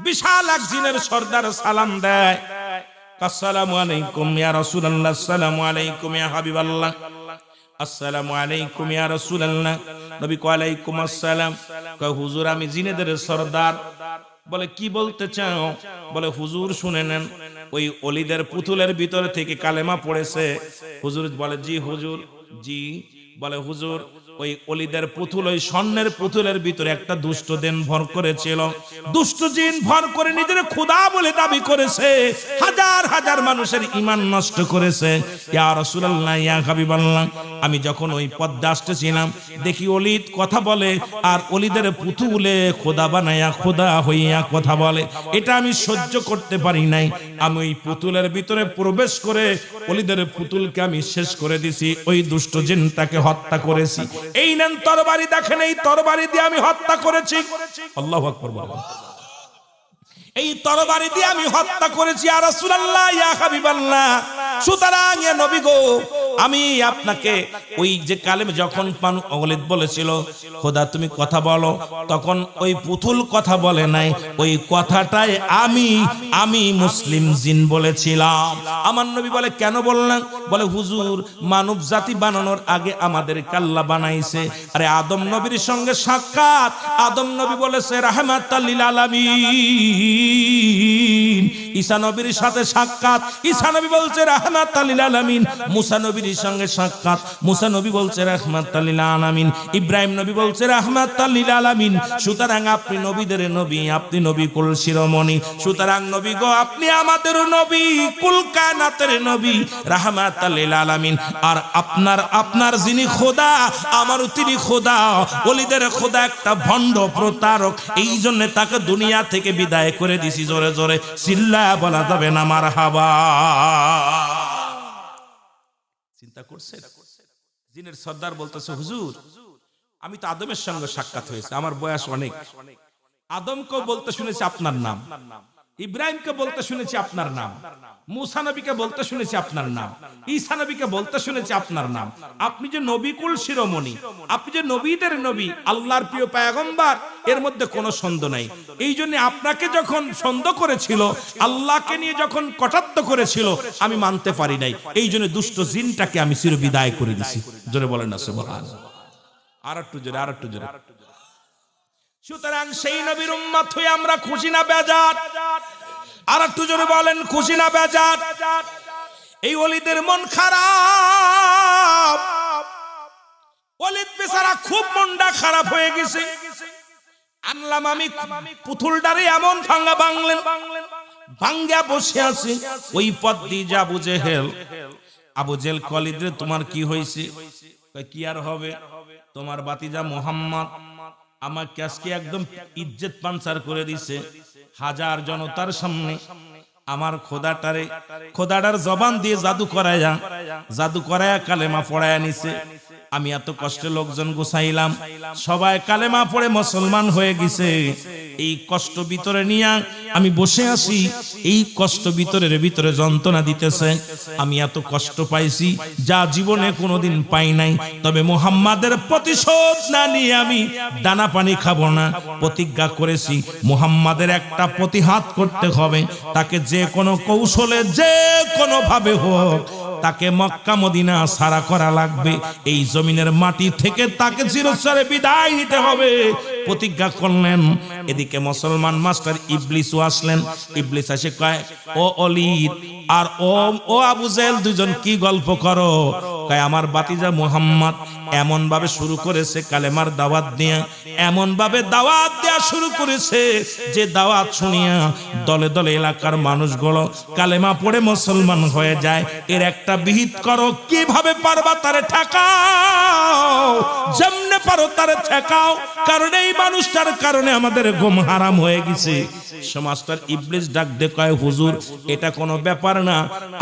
বিশাল এক জিনের সর্দার সালাম দেয়, আসসালামু আলাইকুম ইয়া রাসূলুল্লাহ, আসসালামু আলাইকুম ইয়া হাবিবাল্লাহ, আসসালামু আলাইকুম ইয়া রাসূলুল্লাহ। নবী কয় আলাইকুম আসসালাম। কয় হুজুর আমি জিনেদের সর্দার। বলে কি বলতে চাও? বলে হুজুর শুনে নেন, ওই অলিদের পুতুলের ভিতর থেকে কালেমা পড়েছে। হুজুর বলে জি হুজুর, জি। বলে হুজুর ওই অলিদের পুতুল, ওই স্বর্ণের পুতুলের ভিতরে একটা দুষ্ট জিন ভর করেছিল। দুষ্ট জিন ভর করে নিজের খোদা বলে দাবি করেছে, হাজার হাজার মানুষের ঈমান নষ্ট করেছে। ইয়া রাসূলুল্লাহ, ইয়া হাবিবাল্লাহ, আমি যখন ওই পথে আসতেছিলাম দেখি অলিদ কথা বলে, আর অলিদের পুতুলে খোদা বানায়া খোদা হইয়া কথা বলে। এটা আমি সহ্য করতে পারি নাই। আমি ওই পুতুলের ভিতরে প্রবেশ করে অলিদের পুতুলকে আমি শেষ করে দিছি, ওই দুষ্ট জিনটাকে হত্যা করেছি। এই নেন তরবারি, দেখেন এই তরবারি দিয়ে আমি হত্যা করেছি। আল্লাহু আকবার বলেন। এই তরবারি দিয়ে আমি হত্যা করেছি। ইয়া রাসূলুল্লাহ, ইয়া হাবিবাল্লাহ, সুতরাং ইয়া নবী গো, আমি আপনাকে ওই যে কালেমা যখন ওলিদ বলেছিল খোদা তুমি কথা বলো, তখন ওই পুতুল কথা বলে নাই, ওই কথাটাই আমি মুসলিম জিন বলেছিলাম। আমার নবী বলে কেন বললেন? বলে হুজুর মানব জাতি বানানোর আগে আমাদের আল্লাহ বানাইছে। আরে আদম নবীর সঙ্গে সাক্ষাৎ, আদম নবী বলেছে রাহমাতাল লিল আলামিন। ঈসা নবীর সাথে সাক্ষাৎ, ঈসা নবী বলছে রাহমাতাল লিল আলামিন। মুসা নবীর সঙ্গে সাক্ষাৎ, মুসা নবী বলছে রাহমাতাল লিল আলামিন। ইব্রাহিম নবী বলছে রাহমাতাল লিল আলামিন। সুতরাং আপনি নবীদের নবী, আপনি নবী কুল শিরোমণি। সুতরাং নবী গো, আপনি আমাদের নবী, কুল কায়নাতের নবী, রাহমাতাল লিল আলামিন। আর আপনার যিনি খোদা, আমারও তিনি খোদা। ওলিদের খোদা একটা ভণ্ড প্রতারক, এই জন্য তাকে দুনিয়া থেকে বিদায় করে দিছি। জোরে জোরে চিল্লা বলা যাবে না মারহাবা। চিন্তা করছে জিনের সর্দার বলতেছে হুজুর আমি তো আদমের সঙ্গে সাক্ষাৎ হয়েছে, আমার বয়স অনেক। আদমকে বলতে শুনেছি আপনার নাম, ইব্রাহিমকে বলতে শুনেছি আপনার নাম, মুসা নবীকে বলতে শুনেছি আপনার নাম, ঈসা নবীকে বলতে শুনেছি আপনার নাম। আপনি যে নবীকুল শিরোমণি, আপনি যে নবীদের নবী, আল্লাহর প্রিয় পয়গম্বর, এর মধ্যে কোনো সন্দেহ নাই। এই জন্য আপনাকে যখন সন্দেহ করেছিল, আল্লাহকে নিয়ে যখন কটাক্ষ করেছিল, আমি মানতে পারি নাই। এই জন্য দুষ্ট জিনটাকে আমি চির বিদায় করে দিছি। জোরে বলেন না সুবহানাল্লাহ। আর একটু জোরে, আর একটু জোরে। সুতরাং সেই নবীর উম্মত হয়ে আমরা খুশি না বেজার? আর একটু জোরে বলেন, খুশি না বেজার? এই ওলিদের মন খারাপ, ওলিদ বেচারা খুব মনটা খারাপ হয়ে গেছে। আনলাম আমি পুতুলটারে এমন ভাঙ্গা ভাঙলেন, ভাঙ্গা বসে আছে। ওই পথ দিয়ে যে আবু জেহেল, আবু জেহেল ওলিদ রে তোমার কি হয়েছে? কি আর হবে, তোমার বাতিজা মুহাম্মদ আমাকে আজকে একদম ইজ্জত পাঞ্চার করে দিছে। হাজার জনতার সামনে আমার খোদাটার জবান দিয়ে জাদু করায়া কালেমা পড়ায়া নিছে। আমি এত কষ্টে লোকজন গুছাইলাম, সবাই কালেমা পড়ে মুসলমান হয়ে গেছে। এই কষ্ট ভিতরে নিয়ে আমি বসে আছি, এই কষ্ট ভিতরে যন্ত্রণা দিতেছে। আমি এত কষ্ট পাইছি যা জীবনে কোনোদিন পাই নাই। তবে মুহাম্মাদের প্রতিশোধ না নিয়ে আমি দানা পানি খাবো না। প্রতিজ্ঞা করেছি মুহাম্মাদের একটা প্রতিহাত করতে হবে। তাকে যে কোনো কৌশলে, যে কোনো ভাবে হোক, তাকে মক্কা মদিনা সারা করা লাগবে। এই জমিনের মাটি থেকে তাকে চিরস্থায়ী বিদায় নিতে হবে। প্রতিজ্ঞা করলেন। এদিকে মুসলমান মাস্টার ইবলিসও আসলেন। ইবলিস এসে কয়, ও ওলিদ আর ও আবু জেহেল দুজন কি গল্প করো? কয় আমার বাতিজা মুহাম্মদ এমন ভাবে শুরু করেছে কালেমার দাওয়াত দিয়া, এমন ভাবে দাওয়াত দেয়া শুরু করেছে যে দাওয়াত শুনিয়া দলে দলে এলাকার মানুষগুলো কালেমা পড়ে মুসলমান হয়ে যায়। এর একটা বিহিত করো, কিভাবে পারবা তারে ঠেকাও, যেমনে পারো তারে ঠেকাও, কারণ এই মানুষটার কারণে আমাদের ঘুম হারাম হয়ে গেছে। মাস্টার ইবলিস ডাক দে কয়, হুজুর এটা কোনো ব্যাপার না,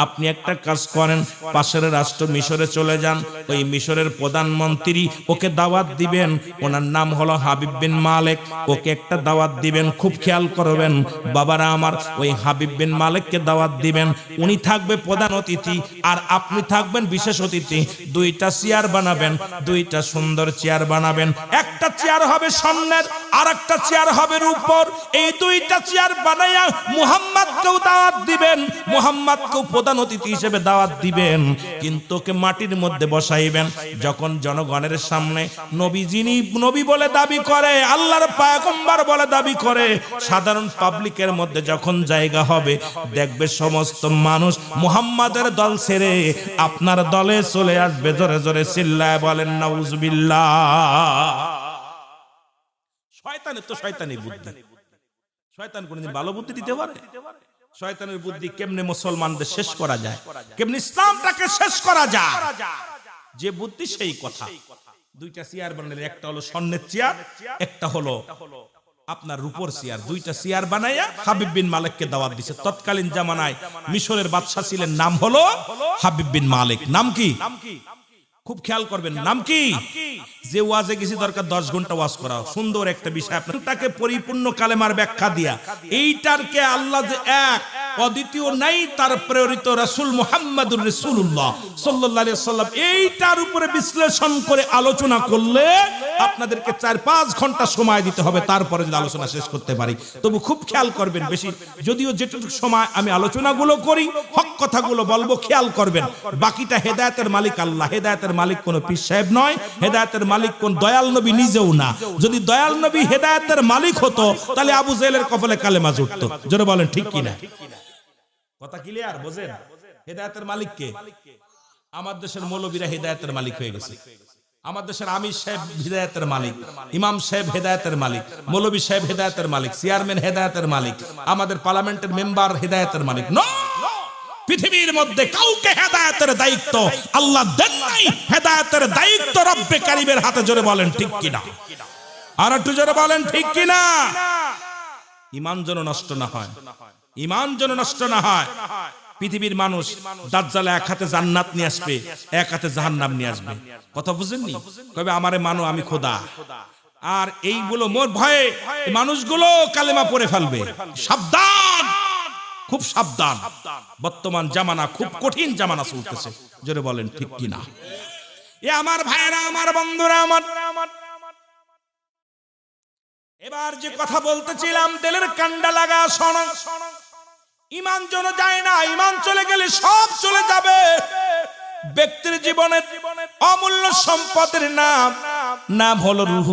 আপনি একটা কাজ করেন, পাশের রাষ্ট্র মিশরে চলে যান, ওই মিশরের প্রধানমন্ত্রী ওকে দাওয়াত দিবেন, ওনার নাম হলো হাবিব বিন মালিক, ওকে একটা দাওয়াত দিবেন, খুব খেয়াল করবেন বাবারা আমার, ওই হাবিব বিন মালিককে দাওয়াত দিবেন, উনি থাকবে প্রধান অতিথি আর আপনি থাকবেন বিশেষ অতিথি। দুইটা চেয়ার বানাবেন, দুইটা সুন্দর চেয়ার বানাবেন, একটা চেয়ার হবে স্বর্ণের আর একটা চেয়ার হবে রূপোর। এই দুইটা চেয়ার বানাইয়া মুহাম্মদকেও দাওয়াত দিবেন, মুহাম্মদকেও প্রধান অতিথি হিসেবে দাওয়াত দিবেন, কিন্তু ওকে মাটির মধ্যে বসাইবেন। যখন জনগণের সামনে নবী, যিনি নবী বলে দাবি করে, আল্লাহর পয়গম্বর বলে দাবি করে, সাধারণ পাবলিকের মধ্যে যখন জায়গা হবে, দেখবে সমস্ত মানুষ মুহাম্মাদের দল ছেড়ে আপনার দলে চলে আসবে। জোরে জোরে চিল্লায় বলেন নাউজুবিল্লাহ। শয়তানের তো শয়তানি বুদ্ধি, শয়তান কোনদিন ভালো বুদ্ধি দিতে পারে? শয়তানের বুদ্ধি কেমনে মুসলমানদের শেষ করা যায়, কেমনে ইসলামটাকে শেষ করা যায়, যে বুদ্ধি সেই কথা। দুইটা চেয়ার বানালে, একটা হলো স্বর্ণের চেয়ার, একটা হলো আপনার রূপোর চেয়ার। দুইটা চেয়ার বানাইয়া হাবিব বিন মালিককে দাওয়াত দিছে। তৎকালীন জামানায় মিশরের বাদশা ছিলেন, নাম হলো হাবিব বিন মালিক। নাম কি? খুব খেয়াল করবেন, নাম কি? যে ওয়াজে গেছি দরকার 10 ঘন্টা ওয়াজ করা, সুন্দর একটা বিষয় আপনাকে পরিপূর্ণ কালেমার ব্যাখ্যা দিয়া, এইটার কে আল্লাহ যে এক অদ্বিতীয় নাই, তার প্রেরিত রাসূল মুহাম্মদুর রাসূলুল্লাহ সাল্লাল্লাহু আলাইহি ওয়াসাল্লাম, এইটার উপরে বিশ্লেষণ করে আলোচনা করলে আপনাদেরকে 4-5 ঘন্টা সময় দিতে হবে, তারপরে যদি আলোচনা শেষ করতে পারি। তবু খুব খেয়াল করবেন, বেশি যদিও যেটুকু সময় আমি আলোচনাগুলো করি হক কথাগুলো বলবো, খেয়াল করবেন। বাকিটা হেদায়েতের মালিক আল্লাহ, হেদায়েতের মালিক কোন পীর সাহেব নয়, হেদায়েতের মালিক কোন দয়াল নবী নিজেও না। যদি দয়াল নবী হেদায়েতের মালিক হতো তাহলে আবু জেহেলের কপালে কালেমা জুটতো। জোরে বলেন ঠিক কিনা? কথা ক্লিয়ার? বোঝেন হেদায়েতের মালিক কে? আমার দেশের মৌলবীরা হেদায়েতের মালিক হয়ে গেছে। আমার দেশের আমির সাহেব হেদায়েতের মালিক, ইমাম সাহেব হেদায়েতের মালিক, মৌলবী সাহেব হেদায়েতের মালিক, চেয়ারম্যান হেদায়েতের মালিক, আমাদের পার্লামেন্টের মেম্বার হেদায়েতের মালিক। না, পৃথিবীর মধ্যে কাউকে হেদায়েতের দায়িত্ব আল্লাহ দেন নাই, হেদায়েতের দায়িত্ব রব্বে কারীমের হাতে। জোরে বলেন ঠিক কিনা? আর একটু জোরে বলেন ঠিক কিনা? ঈমান যেন নষ্ট না হয়, ঈমান যেন নষ্ট না হয়। পৃথিবীর মানুষ দাজ্জাল এক হাতে জান্নাত নিয়ে আসবে, এক হাতে জাহান্নাম নিয়ে আসবে। কথা বুঝেননি? কবে আমারে মানো আমি খোদা, আর এইগুলো মোর ভয়ে মানুষগুলো কালেমা পড়ে ফেলবে। সাবধান, খুব সাবধান। বর্তমান জামানা খুব কঠিন জামানা চলতেছে। জোরে বলেন ঠিক কিনা? এ আমার ভাইরা, আমার বন্ধুরা, আমার এবার যে কথা বলতেছিলাম, দিলের কান্ডা লাগা শোনো। ঈমান যেন যায় না, ঈমান চলে গেলে সব চলে যাবে। ব্যক্তির জীবনের অমূল্য সম্পদের নাম হলো রূহ,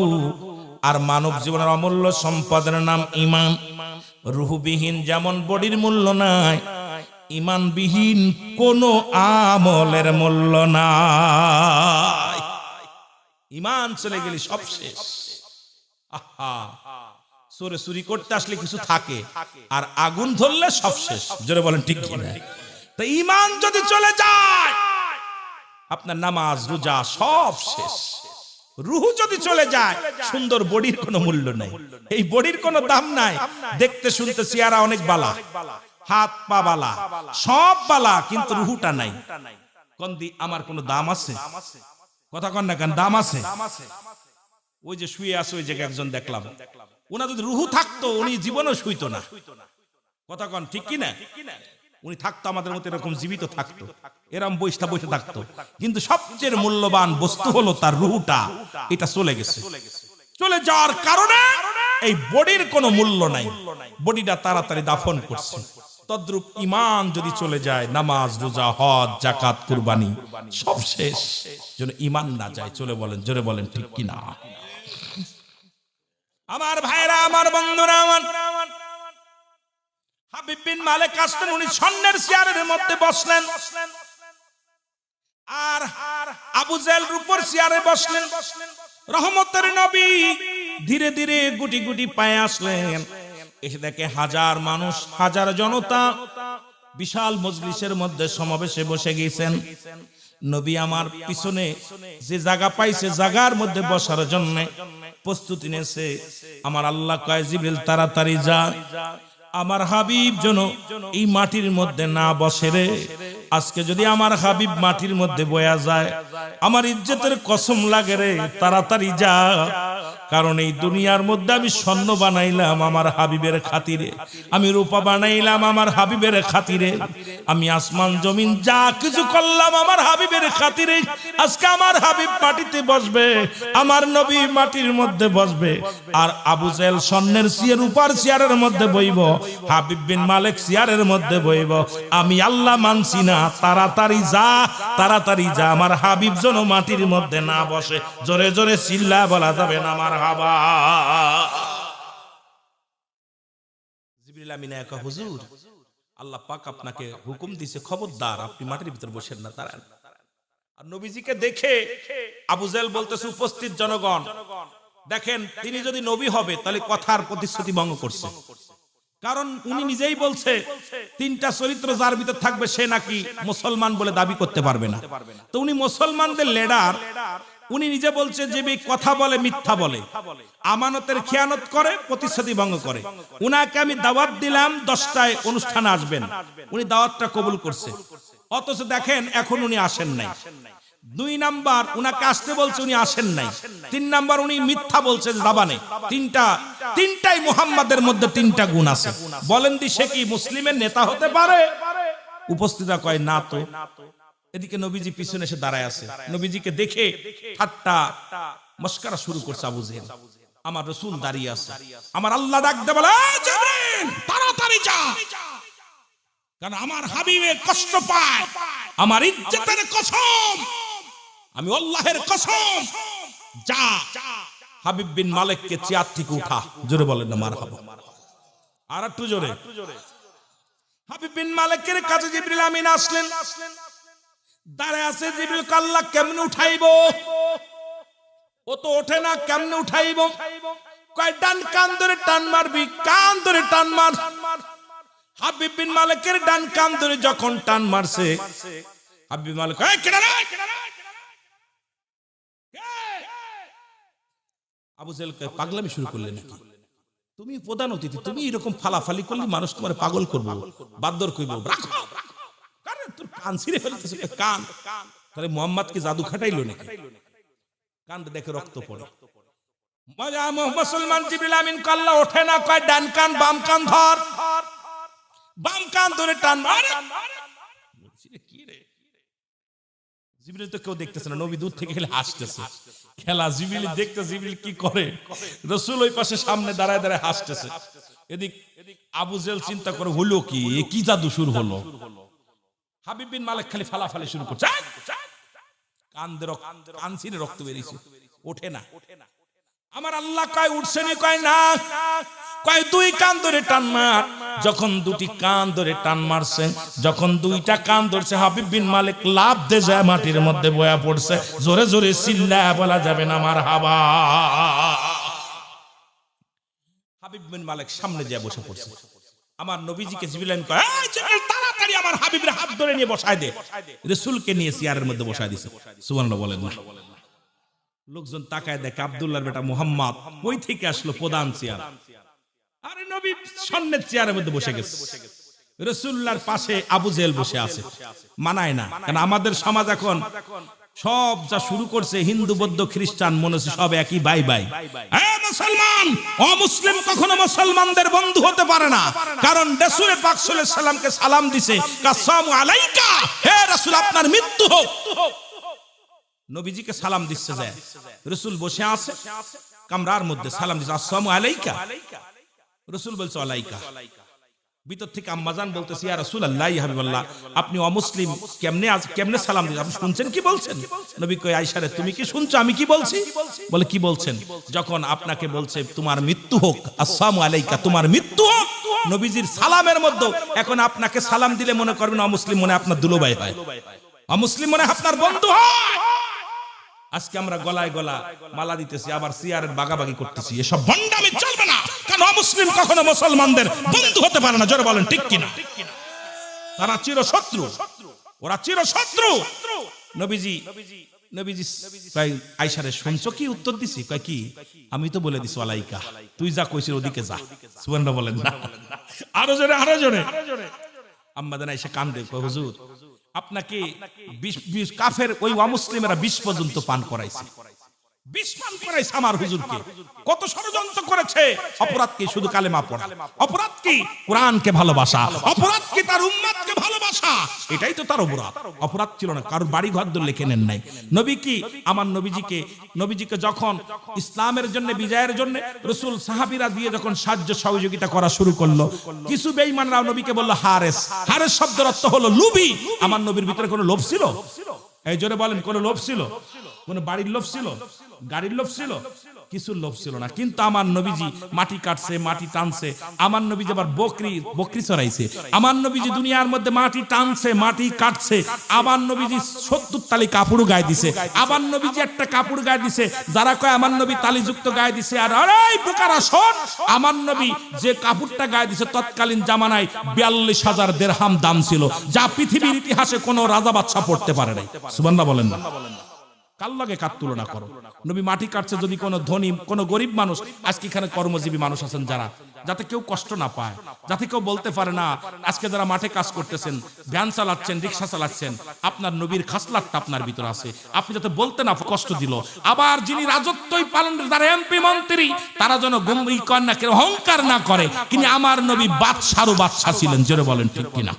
আর মানব জীবনের অমূল্য সম্পদের নাম ঈমান। রূহবিহীন যেমন বডির মূল্য নাই, ঈমানবিহীন কোন আমলের মূল্য নাই। ঈমান চলে গেলে সব শেষ। আহা, চোরে চুরি করতে আসলে কিছু থাকে, আর আগুন ধরলে সব শেষ। জোরে বলেন ঠিক কিনা? তো ঈমান যদি চলে যায়, আপনার নামাজ রোজা সব শেষ। রূহ যদি চলে যায়, সুন্দর বডির কোনো মূল্য নাই, এই বডির কোনো দাম নাই। দেখতে শুনতে চেহারা অনেক বালা, হাত পা বালা, সব বালা, কিন্তু রূহটা নাই। কন্দি আমার কোনো দাম আছে? কথা কন না কেন? দাম আছে? ওই যে শুয়ে আছে ওই জায়গায় একজন দেখলাম, উনি যদি রূহ থাকতো উনি জীবনও শুইতো না। কথা কন ঠিক কিনা? উনি থাকতো আমাদের মতো, এরকম জীবিত থাকতো, এরকম বসে থাকতো, কিন্তু সবচেয়ে মূল্যবান বস্তু হলো তার রূহটা। এটা চলে গেছে। চলে যাওয়ার কারণে এই বডির কোনো মূল্য নাই, বডিটা তাড়াতাড়ি দাফন করছে। তদ্রূপ ঈমান যদি চলে যায়, নামাজ রোজা হজ যাকাত কুরবানি সব শেষ। যেন ঈমান না যায়। চলে বলেন, জোরে বলেন ঠিক কিনা? আমার ভাইরা, আমার বন্ধুরা, আমার হাবিব বিন মালিক আসলেন, উনি স্বর্ণের চেয়ারের মধ্যে বসলেন, আর আবু জেহেল রূপোর চেয়ারে বসলেন। রহমতের নবী ধীরে ধীরে গুটি গুটি পায়ে আসলেন। এসে দেখে হাজার মানুষ, হাজার জনতা বিশাল মজলিসের মধ্যে সমাবেশে বসে গেছেন। নবী আমার পিছনে যে জায়গা পাইছে, জায়গার মধ্যে বসার জন্য প্রস্তুতি নিয়েছে। আমার আল্লাহ কয়, জিবরিল তাড়াতাড়ি যা, আমার হাবিব যেন এই মাটির মধ্যে না বসে রে। আজকে যদি আমার হাবিব মাটির মধ্যে বয়া যায়, আমার ইজ্জতের কসম লাগে রে, তাড়াতাড়ি যা। কারণ এই দুনিয়ার মধ্যে আমি স্বর্ণ বানাইলাম আমার হাবিবের খাতিরে, আমি রূপা বানাইলাম আমার হাবিবের খাতিরে, আমি আসমান জমিন যা কিছু করলাম আমার হাবিবের খাতিরে। আজকে আমার হাবিব মাটিতে বসবে, আমার নবী মাটির মধ্যে বসবে, আর আবু জেহেল স্বর্ণের চেয়ার রূপার চেয়ারের মধ্যে বইব, হাবিব বিন মালিক চেয়ারের মধ্যে বইব। আমি আল্লাহ মানছি না, তাড়াতাড়ি যা, তাড়াতাড়ি যা, আমার হাবিব যেন মাটির মধ্যে না বসে। জোরে জোরে চিল্লা বলা যাবে না মারহাবা। জিবরিল আমিন একা, হুজুর আল্লাহ পাক আপনাকে হুকুম দিয়েছে, খবরদার আপনি মাটির ভিতর বসেন না, দাঁড়ান। আর নবীজিকে দেখে আবু জেহেল বলতেছে, উপস্থিত জনগণ দেখেন, তিনি যদি নবী হবে তাহলে কথার প্রতিশ্রুতি ভঙ্গ করছে। কারণ উনি নিজেই বলছে তিনটা চরিত্র যার ভিতর থাকবে সে নাকি মুসলমান বলে দাবি করতে পারবে না। তো উনি মুসলমানদের লিডার, উনি নিজে বলছে যে কথা বলে, মিথ্যা বলে, আমানতের খেয়ানত করে, প্রতিশ্রুতি ভঙ্গ করে। উনাকে আমি দাওয়াত দিলাম 10টায় অনুষ্ঠানে আসবেন, উনি দাওয়াতটা কবুল করছে, অথচ দেখেন এখন উনি আসেন নাই। 2 নাম্বার, উনাকে আসতে বলছে, উনি আসেন নাই। 3 নাম্বার, উনি মিথ্যা বলছে জাবানে। তিনটাই মুহাম্মাদের মধ্যে 3টা গুণ আছে। বলেন দি সে কি মুসলিমের নেতা হতে পারে? উপস্থিতরা কয় না তো। এদিকে নবীজি পিছনে এসে দাঁড়ায় আছে, নবীজিকে দেখে ঠাট্টা মস্করা শুরু করছে আবু জেহেল। আমার রাসূল দাঁড়িয়ে আছে, আমার আল্লাহ ডাক দে বলে, জিবরিল তাড়াতাড়ি যা, কারণ আমার হাবিবে কষ্ট পায়, আমার ইজ্জতের কসম, আমি আল্লাহর কসম, যা হাবিব বিন মালিককে চেয়ার থেকে উঠা। জোরে বলেন না মারহাবা, আর একটু জোরে। হাবিব বিন মালিকের কাছে জিবরিল আমিন আসলেন, দাঁড়ায় আছে। জিবরিল আল্লাহ কেমনে উঠাইবো? ও তো ওঠে না, কেমনে উঠাইবো? কয় ডান কান ধরে টান মারবি, কান ধরে টান মার। হাবিব বিন মালিকের ডান কান ধরে যখন টান মারছে, হাবিব বিন মালিক আবু জেহেলকে পাগলামি শুরু করলেন, নাকি তুমি প্রধান অতিথি, তুমি এরকম ফালাফালি করলে মানুষ তোমার পাগল করবো, বাদ্দর কইব, রাখো, তোর কান ছিঁড়ে ফেলতেছে। কান তাহলে মুহাম্মদ কি জাদু খাটাইলো নাকি? কান দেখে রক্ত পড়ে। মুসলমান জিবরিল আমিন আল্লাহ ওঠে না, কয় ডান কান বাম কান ধর, বাম কান ধরে টান মার। কি রে, জিবরিল তো কেউ দেখতেছে না, নবী দূর থেকে খেলে হাসতেছে। খেলা জিবরিল দেখতে, জিবরিল কি করে, রাসূল ওই পাশে সামনে দাঁড়ায় দাঁড়ায় হাসতেছে। এদিক আবু জেহেল চিন্তা করে, হলো কি, এ কি জাদু শুরু হলো? হাবিব বিন মালিক খালি ফালাফালি শুরু করছে, কান ছিঁড়ে রক্ত বেরিয়েছে, ওঠে না। আমার আল্লাহ কয় উঠছে নি? কয় না। কয় 2 কান ধরে টান মার। যখন 2টি কান ধরে টান মারছে, যখন 2টা কান ধরছে, হাবিব বিন মালিক লাফ দিয়ে যায় মাটির মধ্যে বয়া পড়ছে। জোরে জোরে চিল্লায়া বলা যাবে না মারহাবা। হাবিব বিন মালিক সামনে যায় বসে পড়ছে। আমার নবীজিকে জিবরিল কয়, এই জিবরিল তাড়াতাড়ি আমার হাবিবের হাত ধরে নিয়ে বসায় দে। রাসূলকে নিয়ে চেয়ারের মধ্যে বসায় দিয়েছে। সুবহানাল্লাহ বলেন না। লোকজন তাকায় দেখে আব্দুল্লাহর বেটা মুহাম্মদ ওই থেকে আসলো প্রধান চেয়ার, আরে নবী স্বর্ণের চেয়ারের মধ্যে বসে গেছে। রাসূলুল্লাহর পাশে আবু জেহেল বসে আছে। মানায় না, কারণ আমাদের সমাজ এখন সব যা শুরু করছে, হিন্দু বৌদ্ধ খ্রিস্টান মনে হচ্ছে সব একই ভাই ভাই। মুসলমান অমুসলিম কখনো মুসলমানদের বন্ধু হতে পারে না, কারণ রাসূল পাক সাল্লাল্লাহু আলাইহি সাল্লামকে সালাম দিছে, কাসসামু আলাইকা, হে রাসূল আপনার মৃত্যু হোক। নবীজিকে সালাম দিচ্ছে যায়, রাসূল বসে আছে কামরার মধ্যে, সালাম দিচ্ছে আসসালামু আলাইকা। রাসূল বলছে আলাইকা। ভিতর থেকে আম্মাজান বলতেছে, ইয়া রাসূলুল্লাহ, ইয়া হাবিবাল্লাহ, আপনি অমুসলিম কেমনে সালাম দিলেন? আপনি শুনছেন কি বলছেন? নবী কয়, আয়েশা রে তুমি কি শুনছো আমি কি বলছি? বলে কি বলছেন? যখন আপনাকে বলছে তোমার মৃত্যু হোক, আসসালামু আলাইকা, তোমার মৃত্যু হোক, নবীজির সালামের মধ্যে এখন আপনাকে সালাম দিলে মনে করবেন অমুসলিম মনে আপনার দুলোভাই হয়, অমুসলিম মনে আপনার বন্ধু হয়। আজকে আমরা গলায় গলা মালা দিতেছি, আবার সিয়ারের বাগাবাগি করতেছি, এসব ভণ্ডামি চলবে না, কারণ অমুসলিম কখনো মুসলমানদের বন্ধু হতে পারে না। জোরে বলেন ঠিক কিনা? তারা চিরশত্রু, ওরা চিরশত্রু। নবীজি কয়, আয়েশা রে শুনছো কি উত্তর দিছি? কয় কি? আমি তো বলে দিছি আলাইকা, তুই যা কইছিস ওদিকে যা। সুবহানাল্লাহ বলেন না, আরো জোরে, আরো জোরে। আম্মা জান আয়েশা কান্দে, কয় হুজুর আপনাকে কাফের ওই অমুসলিমেরা 20 পর্যন্ত পান করাইছে, 20 পান করাইছে আমার হুজুরকে। কত ষড়যন্ত্র করেছে। অপরাধ কি? শুধু কালেমা পড়া। অপরাধ কি? কোরআনকে ভালোবাসা। অপরাধ কি? তার উম্মতকে ভালোবাসা। এটাই তো তার অপরাধ। অপরাধ ছিল না কারোর বাড়ি ঘর দর লিখে নেন নাই। নবী কি? আমার নবীজিকে যখন ইসলামের জন্য, বিজয়ের জন্য রাসূল সাহাবীরা দিয়ে যখন সাহায্য সহযোগিতা করা শুরু করলো, কিছু বেঈমানরা নবীকে বলল হারেস। হারেস শব্দের অর্থ হলো লোভী। আমার নবীর ভিতরে কোনো লোভ ছিল? এই জোরে বলেন, কোনো লোভ ছিল? কোন বাড়ির লোভ ছিল? গাড়ির লোভ ছিল? কিছু লোভ ছিল না। কিন্তু আমার নবীজি মাটি কাটছে, মাটি টানছে। আমার নবীজি আবার বকরি চড়াইছে। আমার নবীজি দুনিয়ার মধ্যে মাটি টানছে, মাটি কাটছে। আমার নবীজি 70 তালি কাপড় গায়ে দিছে। আমার নবীজি একটা কাপড় গায়ে দিছে, যারা কয় আমার নবী তালিযুক্ত গায়ে দিছে, আর আরে বোকারা শোন, আমার নবী যে কাপড়টা গায়ে দিছে তৎকালীন জামানায় 42,000 দিরহাম দাম ছিল, যা পৃথিবীর ইতিহাসে কোনো রাজা বাদশা পড়তে পারে নাই। সুবহানাল্লাহ বলেন না? কার লগে কার তুলনা করো? নবী মাটি কাটছে, যদি কোনো ধনী, কোনো গরিব মানুষ, আজকে এখানে কর্মজীবী মানুষ আছেন যারা, যাতে কেউ কষ্ট না পায়, যাতে কেউ বলতে পারে না, আজকে যারা মাঠে কাজ করতেছেন, ভ্যান চালাচ্ছেন, রিক্সা চালাচ্ছেন, আপনার নবীর খাসলাতটা আপনার ভিতর আছে, আপনি যাতে বলতে না কষ্ট দিল। আবার যিনি রাজত্বই পালন, যারা এমপি মন্ত্রী, তারা যেন গম্ভীর কন্যা কেউ অহংকার না করে, কিন্তু আমার নবী বাদশারও বাদশা ছিলেন। জোরে বলেন ঠিক কিনা?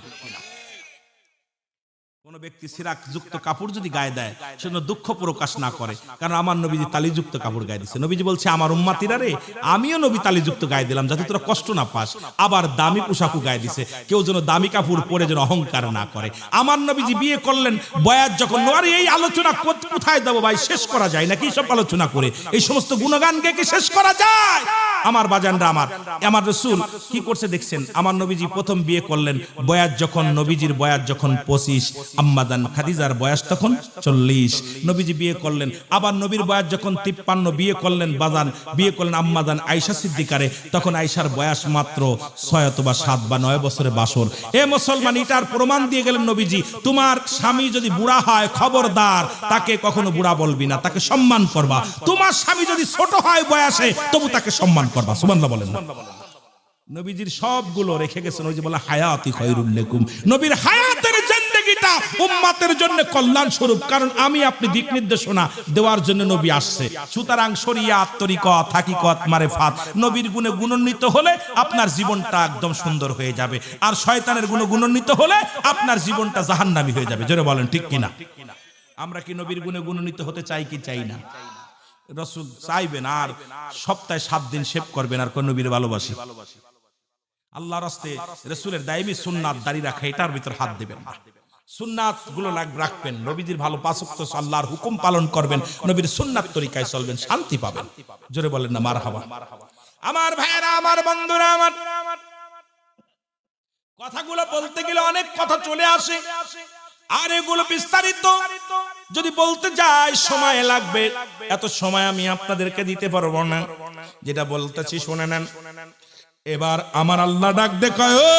কোন ব্যক্তি সিরাক যুক্ত কাপড় যদি গায়ে দেয়, সেজন্য দুঃখ প্রকাশ না করে, কারণ আমার নবীজি তালিযুক্ত কাপড় গায়ে দিচ্ছে। নবীজি বলছে আমার উম্মতিরা রে, আমিও নবী তালিযুক্ত গায়ে দিলাম যাতে তোরা কষ্ট না পাস। আবার দামি পোশাকও গায়ে দিছে, কেউ যেন দামি কাপড় পরে যেন অহংকার না করে। আমার নবীজি বিয়ে করলেন, বয়াত যখন, আরে এই আলোচনা কোথায় দেবো ভাই, শেষ করা যায় নাকি সব আলোচনা করে? এই সমস্ত গুণগান গে কি শেষ করা যায়? আমার বাজানরা, আমার রাসূল কি করছে দেখছেন? আমার নবীজি প্রথম বিয়ে করলেন, বয়াত যখন, নবীজির বয়াত যখন 25, আম্মাজান খাদিজার বয়স তখন 40, নবীজি বিয়ে করলেন। আবার নবীর বয়স যখন 53, বিয়ে করলেন বিয়ে করলেন আম্মাজান আয়েশা সিদ্দিকারে, তখন আয়েশার বয়স মাত্র 6 অথবা 7 বা 9 বছরে বাসর। এ মুসলমান, এটার প্রমাণ দিয়ে গেলেন নবীজি, তোমার স্বামী যদি বুড়া হয়, খবরদার তাকে কখনো বুড়া বলবি না, তাকে সম্মান করবা। তোমার স্বামী যদি ছোট হয় বয়সে, তবু তাকে সম্মান করবা। সুবহানাল্লাহ বলেন না? নবীজির সবগুলো রেখে গেছেন, ওই যে বলে হায়াতি খায়রুল লাকুম। নবীর হায়াতের জিন্দেগিটা উম্মতের জন্য কল্যাণ স্বরূপ, কারণ আমি আপনি দিক নির্দেশনা দেওয়ার জন্য নবী আসছে। সুতরাং শরিয়াত, তরিকত, হাকিকত, মারিফাত, নবীর গুণে গুণান্বিত হলে আপনার জীবনটা একদম সুন্দর হয়ে যাবে, আর শয়তানের গুণে গুণান্বিত হলে আপনার জীবনটা জাহান্নামী হয়ে যাবে। জোরে বলেন ঠিক কিনা? আমরা কি নবীর গুণে গুণান্বিত হতে চাই কি চাই না? রাসূল চাইবেন আর সপ্তাহে 7 দিন শেভ করবেন, আর কোন নবীর ভালোবাসি, আল্লাহর রাস্তে রাসূলের দায়মি সুন্নাত দাঁড়ি রাখা, এটার ভিতর হাত দিবেন না। সুন্নাত গুলো রাখবেন, নবীজির ভালো 5 ওয়াক্ত আল্লাহর হুকুম পালন করবেন, নবীর সুন্নাত তরিকায় চলবেন, শান্তি পাবেন। জোরে বলেন না মারহাবা? আমার ভাইরা, আমার বন্ধুরা, আমার কথাগুলো বলতে গেলে অনেক কথা চলে আসে, আর এগুলো বিস্তারিত যদি বলতে যাই সময় লাগবে, এত সময় আমি আপনাদেরকে দিতে পারবো না। যেটা বলতেছি শুনে নেন। এবার আমার আল্লাহ ডাক দেখায়, ও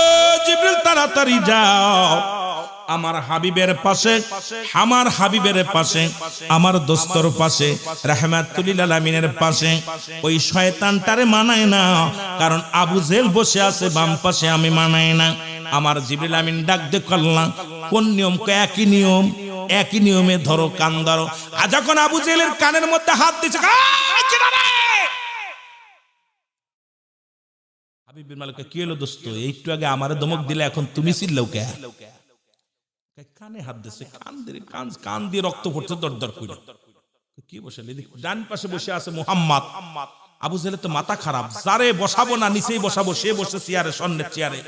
জিবরিল তাড়াতাড়ি যাও আমার হাবিবের পাশে, আমার হাবিবের পাশে, আমার দোস্তর পাশে, রাহমাতুল লিল আলামিনের পাশে। ওই শয়তানটারে মানায় না, কারণ আবু জেহেল বসে আছে বাম পাশে, আমি মানাই না। আমার জিবরিল আমিন ডাক দেখাল্লাম, কোন নিয়ম? একই নিয়ম, একই নিয়মে ধরো, কান ধরো। আর যখন আবু জেহেলের কানের মধ্যে হাত দিচ্ছে, হাবিব বিন মালিক কি হলো দোস্ত, একটু আগে আমারে ধমক দিলে, এখন তুমি চিল্লাও কে? কানে হাত দিছে, কান দিয়ে রক্ত পড়ছে দরদর করে। কি বসে? ডান পাশে বসে আছে মুহাম্মদ। আবু জেহেলের তো মাথা খারাপ, যারে বসাবো না নিচেই বসাবো, সে বসে চেয়ারে, সামনের চেয়ারে।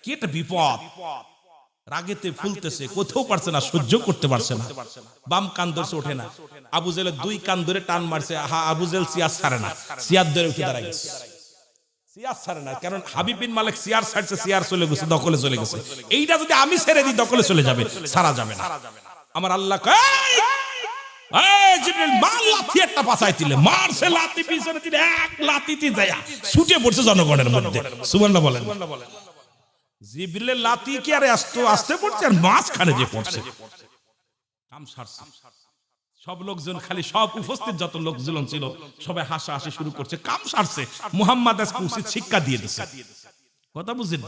কি একটা বিপদ! রাগেতে ফুলতেছে, কোথাও পারছে না, সহ্য করতে পারছে না। বাম কান ধরছে, ওঠে না। আবু জেহেলের 2 কান ধরে টান মারছে, আবু জেহেল চেয়ার ছাড়ে না, চেয়ার ধরে উঠে দাঁড়ায় গেছে। চেয়ার ছাড়ে না, কারণ হাবিব বিন মালিক চেয়ার ছাড়ছে, চেয়ার চলে গেছে, দখলে চলে গেছে। এইটা যদি আমি ছেড়ে দিই, দখলে চলে যাবে, ছাড়া যাবে না। আমার আল্লাহ জিবরিল মার লাথি একটা পাছায় দিলে, মারছে লাথি, পিছনে দিলে এক লাথিতে যায় ছুটে পড়ছে জনগণের মধ্যে। সুবহানাল্লাহ বলেন। জিবরিলের লাথি কি আরে আসতে পড়ছে, আর মাঝখানে যে পড়ছে। কাম সারছে, সব লোকজন, খালি সব উপস্থিত যত লোকজন ছিল সবাই হাসাহাসি শুরু করছে, কাম সারছে। মুহাম্মদ আজকে উচিত শিক্ষা দিয়ে দিচ্ছে। কথা বুঝেন?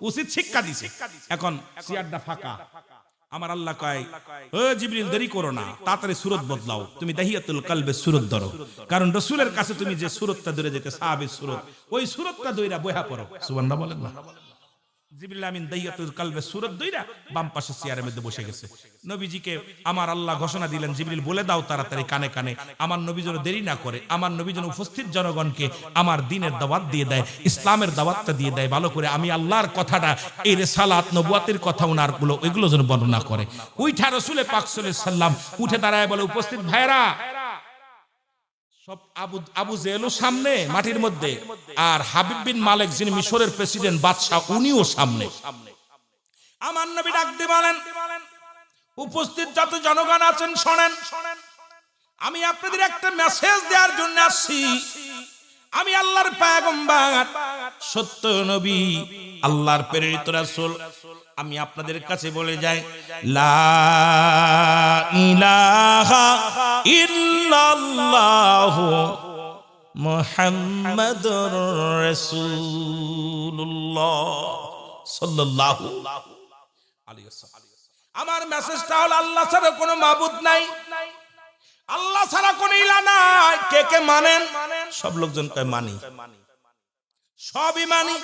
উচিত শিক্ষা দিছে। এখন চেয়ারটা ফাঁকা, আমার আল্লাহ কয়, ও জিবরিল দেরি করো না, তাড়াতাড়ি সূরত বদলাও, তুমি দাহিয়াতুল কলবের সূরত ধরো, কারণ রাসূলের কাছে তুমি যে সূরতটা ধরে যেতে সাহাবীর সূরত, ওই সূরতটা ধইরা বইহা পড়ো। সুবহানাল্লাহ বলেন না? জিবরিল আমিন দাহিয়াতুল কলবের সূরত ধইরা বাম পাশে চেয়ারের মধ্যে বসে গেছে। নবীজিকে আমার আল্লাহ ঘোষণা দিলেন, জিবরিল বলে দাও তাড়াতাড়ি কানে কানে, আমার নবী যেন দেরি না করে, আমার নবী যেন উপস্থিত জনগণকে আমার দ্বীনের দাওয়াত দিয়ে দেয়, ইসলামের দাওয়াতটা দিয়ে দেয় ভালো করে, আমি আল্লাহর কথাটা, এই রিসালাত নবুয়াতের কথা ওনার গুলো এগুলো যেন বর্ণনা করে। উইঠা রাসূল পাক সাল্লাল্লাহু আলাইহি সাল্লাম উঠে দাঁড়ায় বলে, উপস্থিত ভাইরা, সব আবু জেহেলও সামনে মাটির মধ্যে, আর হাবিব বিন মালিক যিনি মিশরের প্রেসিডেন্ট বাদশা, উনিও সামনে। আমার নবী ডাক দিয়ে বলেন, উপস্থিত যত জনগণ আছেন শোনেন, আমি আপনাদের একটা মেসেজ দেওয়ার জন্য আসছি। আমি আল্লাহর পয়গম্বর, সত্য নবী, আল্লাহর প্রেরিত রাসূল। আমি আপনাদের কাছে বলে যাই, লা ইলাহা ইল্লাল্লাহু মুহাম্মাদুর রাসূলুল্লাহ সাল্লাল্লাহু আলাইহি ওয়াসাল্লাম। আমার মেসেজটা হলো, আল্লাহ ছাড়া কোনো মাবুদ নাই, আল্লাহ ছাড়া কোনো ইলাহ নাই। কে কে মানেন? সব লোকজন কয় মানি, সবই মানি।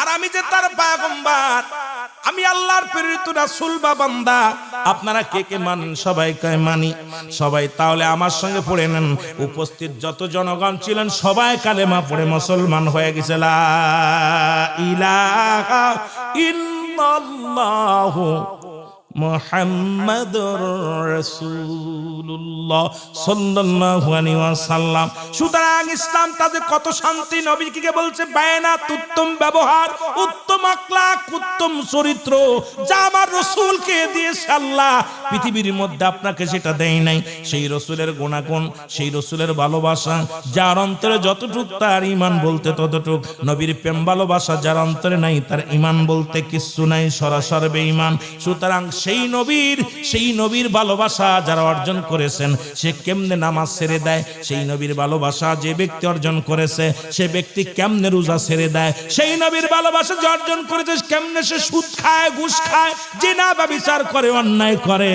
আর আমি যে তার পয়গম্বর, আমি আল্লাহর প্রেরিত রাসূল বা বান্দা, আপনারা কে কে মানেন? সবাই কয় মানি। সবাই তাহলে আমার সঙ্গে পড়ে নেন। উপস্থিত যত জনগণ ছিলেন সবাই কালেমা পড়ে মুসলমান হয়ে গেছে। লা ইলাহা ইল্লাল্লাহু মুহাম্মাদুর রাসূলুল্লাহ সাল্লাল্লাহু আলাইহি ওয়াসাল্লাম। সুতরাং ইসলাম তাদের কত শান্তি, নবীকে বলছে বায়ানাত, উত্তম ব্যবহার, উত্তম আখলাক, উত্তম চরিত্র, যা আমার রাসূলকে দিয়েছে আল্লাহ, পৃথিবীর মধ্যে আপনাকে সেটা দেয় নাই। সেই রাসূলের গুণাগুণ, সেই রাসূলের ভালোবাসা, যার অন্তরে যতটুক তার ঈমান বলতে ততটুক। নবীর প্রেম ভালোবাসা যার অন্তরে নাই, তার ঈমান বলতে কিচ্ছু নাই, সরাসরি বেঈমান। সুতরাং সেই নবীর ভালোবাসা যারা অর্জন করেছেন, সে কেমনে নামাজ ছেড়ে দেয়? সেই নবীর ভালোবাসা যে ব্যক্তি অর্জন করেছে, সে ব্যক্তি কেমনে রোজা ছেড়ে দেয়? সেই নবীর ভালোবাসা যে অর্জন করেছে, কেমনে সে সুদ খায়, ঘুষ খায়, জিনা ব্যভিচার করে, অন্যায় করে?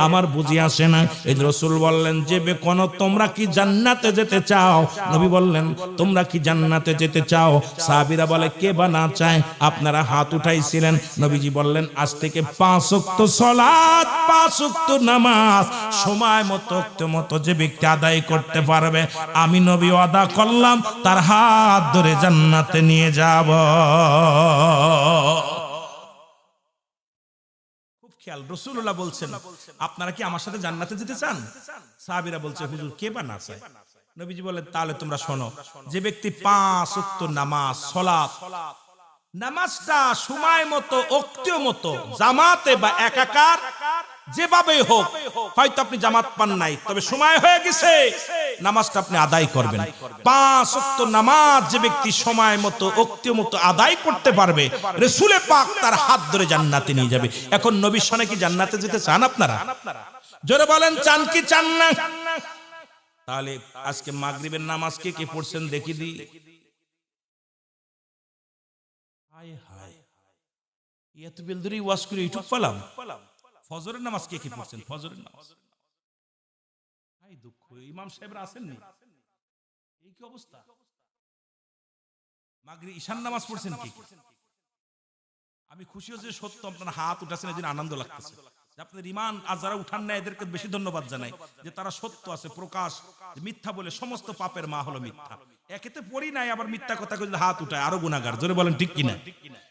আমার বুঝি আসে না। এই রাসূল বললেন, যে কোন তোমরা কি জান্নাতে যেতে চাও? নবী বললেন, তোমরা কি জান্নাতে যেতে চাও? সাহাবীরা বলে, কে বা না চায়? আপনারা হাত উঠাইছিলেন। নবীজি বললেন, আজ থেকে 5 ওয়াক্ত সালাত, 5 ওয়াক্ত নামাজ সময় মতো যে ব্যক্তি আদায় করতে পারবে, আমি নবী ওয়াদা করলাম তার হাত ধরে জান্নাতে নিয়ে যাব। খুব খেয়াল, রাসূলুল্লাহ বলছেন, আপনারা কি আমার সাথে জান্নাতে যেতে চান? সাহাবীরা বলছে, হুজুর কে বা না চায়? নবীজি বলেন, তাহলে তোমরা শোনো, যে ব্যক্তি 5 ওয়াক্ত নামাজ, সালাত, নামাজটা সময় মতো, ওক্ত মতো, জামাতে বা একাকার, যেভাবে হোক, হয়তো আপনি জামাত পান নাই, তবে সময় হয়ে গেছে, নামাজটা আপনি আদায় করবেন। 5 ওয়াক্ত নামাজ যে ব্যক্তি সময় মতো, ওক্ত মতো আদায় করতে পারবে, রাসূল পাক তার হাত ধরে জান্নাতে নিয়ে যাবে। এখন নবীর সনে কি জান্নাতে যেতে চান আপনারা? জোরে বলেন, চান কি চান না? তাহলে আজকে মাগরিবের নামাজ কে কে পড়ছেন দেখি দি। এত বেলদুরি ওয়াজ করে ইউটিউব পেলাম। ফজরের নামাজ কে কি পড়ছেন? ফজরের নামাজ, ভাই দুঃখ, ইমাম সাহেবরা আসেননি, এই কি অবস্থা? মাগরিব ঈশান নামাজ পড়ছেন কি? আমি খুশি হয়েছি, সত্য আপনারা হাত উঠাছেন, এদিন আনন্দ লাগতেছে। আপনাদের ঈমান আর যারা উঠান না, এদেরকে বেশি ধন্যবাদ জানাই, যে তারা সত্য আছে প্রকাশ। মিথ্যা বলে সমস্ত পাপের মা হলো মিথ্যা। একেতে পড়ি নাই, আবার মিথ্যা কথা কইলে হাত উঠায়, আরো গুনাহগার। জোরে বলেন ঠিক কিনা?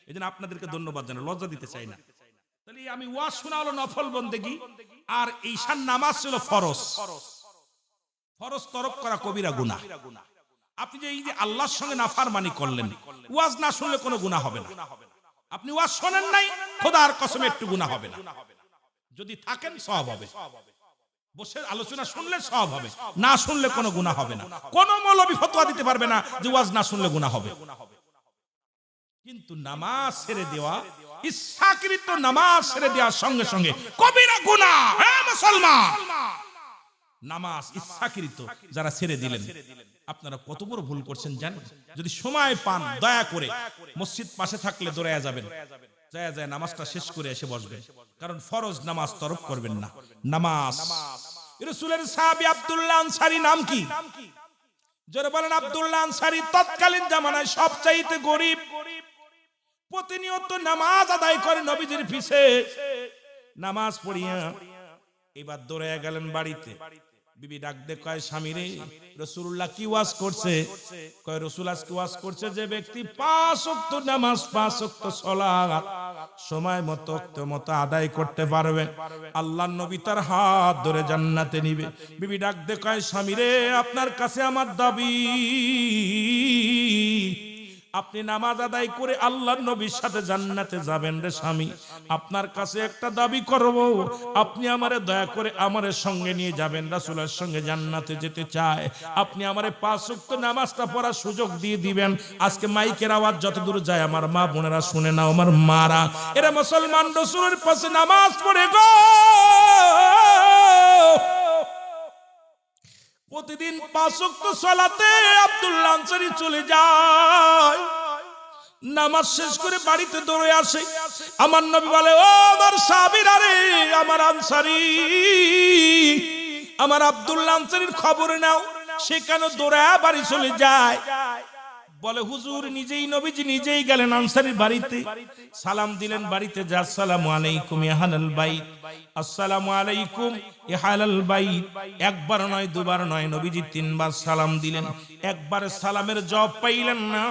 এজন্য আপনাদেরকে ধন্যবাদ জানাই, লজ্জা দিতে চাই না। তাহলে আমি ওয়াজ শোনা হলো নফল বন্দেগী, আর ঈশান নামাজ ছিল ফরজ। ফরজ তরক করা কবিরা গুনাহ। আপনি যে এই যে আল্লাহর সঙ্গে নাফরমানি করলেন, ওয়াজ না শুনলে কোনো গুনাহ হবে না। আপনি ওয়াজ শোনেন নাই, খোদার কসমে একটু গুনাহ হবে না। যদি থাকেন সওয়াব হবে, বসে আলোচনা শুনলে সওয়াব হবে, না শুনলে কোনো গুনাহ হবে না। কোন মৌলবী ফতোয়া দিতে পারবে না যে ওয়াজ না শুনলে গুনাহ হবে। কিন্তু নামাজ ছেড়ে দেওয়া, ইচ্ছাকৃত নামাজ ছেড়ে দেওয়ার সঙ্গে সঙ্গে কবিরা গুনাহ। হে মুসলমান, নামাজ ইচ্ছাকৃত যারা ছেড়ে দিলেন, আপনারা কত বড় ভুল করছেন জানেন? যদি সময় পান দয়া করে মসজিদ পাশে থাকলে দৌড়ায়া যাবেন, যায় নামাজটা শেষ করে এসে বসবেন, কারণ ফরজ নামাজ তরফ করবেন না। নামাজ রাসূলের সাহাবী আব্দুল্লাহ আনসারী নাম কি? যারা বলেন আব্দুল্লাহ আনসারী তৎকালীন জামানায় সবচাইতে গরিব, প্রতিনিয়ত নামাজ আদায় করে নবীজির পিছে, নামাজ পড়িয়া এবার দৌড়ায়া গেলেন বাড়িতে। বিবি ডাক দে কয়, স্বামী রে, রাসূলুল্লাহ কি ওয়াজ করছে? কয়, রাসূল আজকে ওয়াজ করছে যে ব্যক্তি 5 ওয়াক্ত নামাজ 5 ওয়াক্ত সালাত সময় মতো আদায় করতে পারবে, আল্লাহর নবী তার হাত ধরে জান্নাতে নিবে। বিবি ডাক দে কয়, স্বামী রে, আপনার কাছে আমার দাবি, আপনি নামাজ আদায় করে আল্লাহর নবীর সাথে জান্নাতে যাবেন রে স্বামী। আপনার কাছে একটা দাবি করব, আপনি আমারে দয়া করে আমারে সঙ্গে নিয়ে যাবেন, রাসূলের সঙ্গে জান্নাতে যেতে চায়। আপনি আমারে 5 ওয়াক্ত নামাজটা পড়ার সুযোগ দিয়ে দিবেন। আজকে মাইকের আওয়াজ যতদূর যায় আমার মা বোনেরা শুনে নাও, আমার মারা, এরা মুসলমান রাসূলের পাশে নামাজ পড়ে গো প্রতিদিন 5 ওয়াক্ত সালাতে আব্দুল্লাহ আনসারী চলে যায়, নামাজ শেষ করে বাড়িতে দৌড়ে আসে। আমার নবী বলে, ও আমার সাহাবীরা রে, আমার আনসারী, আমার আব্দুল্লাহ আনসারীর খবর নাও। সে কেন দৌড়ায় বাড়ি চলে যায়? বলে, হুজুর নিজেই, নবীজি নিজেই গেলেন আনসারীর বাড়িতে, সালাম দিলেন বাড়িতে, যা আসসালামু আলাইকুম ইয়া আহলাল বাইত, আসসালামু আলাইকুম ইয়া আহলাল বাইত। একবার নয়, দুবার নয়, নবীজি 3 বার সালাম দিলেন। একবার সালামের জবাব পাইলেন না।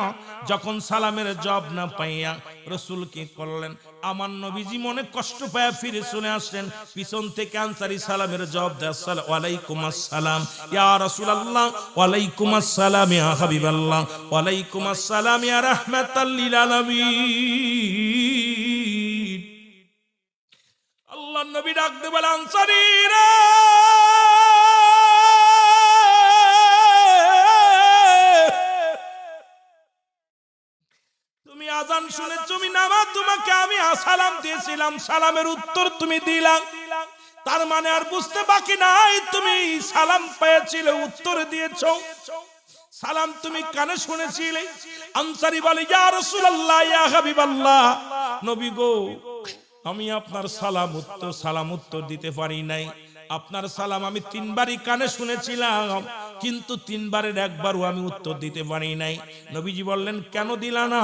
যখন সালামের জবাব না পাইয়া রাসূল কি করলেন? আমার নবীজি মনে কষ্ট পায় ফিরে চলে আসলেন। পিছন থেকে আনসারী সালামের জবাব দেয়, আসসালামু আলাইকুম আসসালাম ইয়া রাসূলুল্লাহ, ওয়া আলাইকুম আসসালাম ইয়া হাবিবাল্লাহ, ওয়া আলাইকুম আসসালাম ইয়া রাহমাতাল লিল আলামিন। আল্লাহর নবী ডাক দিয়ে বলে, আনসারী রে, তুমি আযান শুনে তুমি নামাজ, তোমাকে আমি সালাম দিয়েছিলাম, সালামের উত্তর তুমি দিলা, তার মানে আর বুঝতে বাকি নাই তুমি সালাম পেয়েছিলে, উত্তর দিয়েছো, সালাম তুমি কানে শুনেছিলে। আনসারী বলে, ইয়া রাসূলুল্লাহ, ইয়া হাবিবাল্লাহ, নবী গো, আমি আপনার সালাম উত্তর দিতে পারি নাই। আপনার সালাম আমি 3 বারই কানে শুনেছিলাম, কিন্তু 3 বারের একবারও আমি উত্তর দিতে পারি নাই। নবীজি বললেন, কেন দিলা না?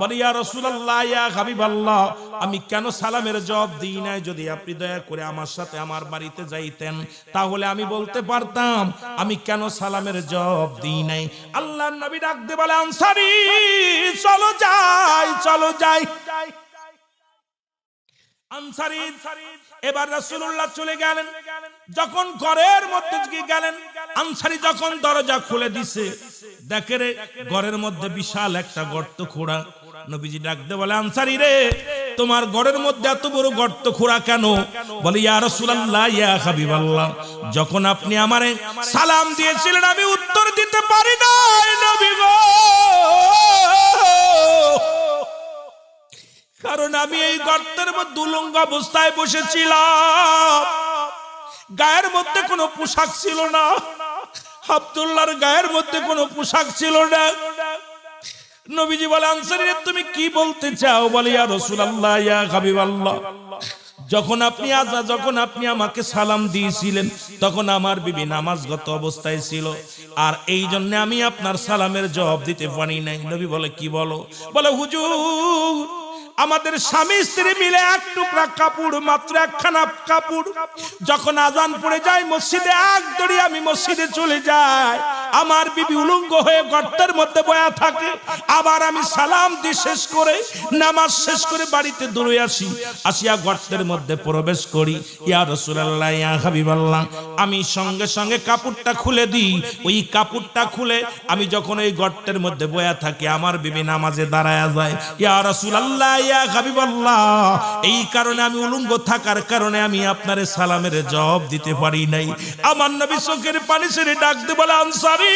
বলে, ইয়া রাসূলুল্লাহ, ইয়া হাবিবাল্লাহ, আমি কেন সালামের জবাব দিই নাই? যদি আপনি দয়া করে আমার সাথে আমার বাড়িতে যাইতেন, তাহলে আমি বলতে পারতাম আমি কেন সালামের জবাব দিই নাই। আল্লাহর নবী ডাক দিয়ে বলে, আনসারী চলো যাই, চলো যাই। আনসারী এবার রাসূলুল্লাহ চলে গেলেন। যখন ঘরের মধ্যে গেলেন, আনসারী যখন দরজা খুলে দিছে, দেখে রে ঘরের মধ্যে বিশাল একটা গর্ত খোঁড়া। নবীজি ডাক দিয়ে বলে, আনসারী রে, তোমার ঘরের মধ্যে এত বড় গর্ত খোঁড়া কেন? বলে, ইয়া রাসূলুল্লাহ, ইয়া হাবিবাল্লাহ, যখন আপনি আমারে সালাম দিয়েছিলেন আমি উত্তর দিতে পারি নাই নবী গো, কারণ আমি এই গর্তের মধ্যে উলঙ্গ অবস্থায় বসেছিলাম, গায়ের মধ্যে কোনো পোশাক ছিল না, আব্দুল্লাহর গায়ের মধ্যে কোনো পোশাক ছিল না। নবীজি বলে, আনসারী তুমি কি বলতে চাও? বলে, ইয়া রাসূলুল্লাহ, ইয়া হাবিবাল্লাহ, যখন আপনি আমাকে সালাম দিয়েছিলেন তখন আমার বিবি নামাজগত অবস্থায় ছিল, আর এই জন্য আমি আপনার সালামের জবাব দিতে পারি নাই। নবী বলে, কি বলো? বলে, হুজুর, আমাদের স্বামী স্ত্রী মিলে এক টুকরা কাপড়, মাত্র একখানা কাপড়, যখন আজান পড়ে যায় মসজিদে, এক দড়ি আমি মসজিদে চলে যাই, আমার বিবি উলঙ্গ হয়ে গর্তের মধ্যে বয়া থাকে, আবার আমি সালাম দিয়ে শেষ করে নামাজ শেষ করে বাড়িতে দৌড়ে আসিয়া গর্তের মধ্যে প্রবেশ করি। ইয়া রাসূলুল্লাহ, ইয়া হাবিবাল্লাহ, আমি সঙ্গে সঙ্গে কাপড়টা খুলে দিই। ওই কাপড়টা খুলে আমি যখন ওই গর্তের মধ্যে বয়া থাকি, আমার বিবি নামাজে দাঁড়ায়া যায়। ইয়া রাসূলুল্লাহ, ইয়া হাবিবাল্লাহ, এই কারণে আমি উলঙ্গ থাকার কারণে আমি আপনারে সালামের জবাব দিতে পারি নাই। আমার নবী চোখের পানি ছেড়ে ডাক দিয়ে বলে, আনসারী,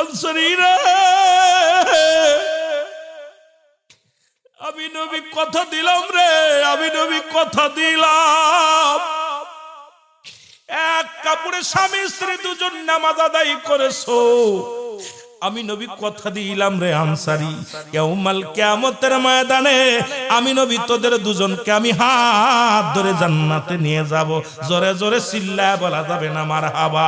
আনসারী রে, আমি নবী কথা দিলাম রে, আমি নবী কথা দিলাম, এক কাপড়ে স্বামী স্ত্রী দুজন নামাজ আদায় করেছো, আমি নবী কথা দিলাম রে আনসারী, ইয়াউমাল কিয়ামতের ময়দানে আমি নবী তোদের দুজনকে আমি হাত ধরে জান্নাতে নিয়ে যাব। জোরে জোরে চিল্লায় বলা যাবে না মারহাবা।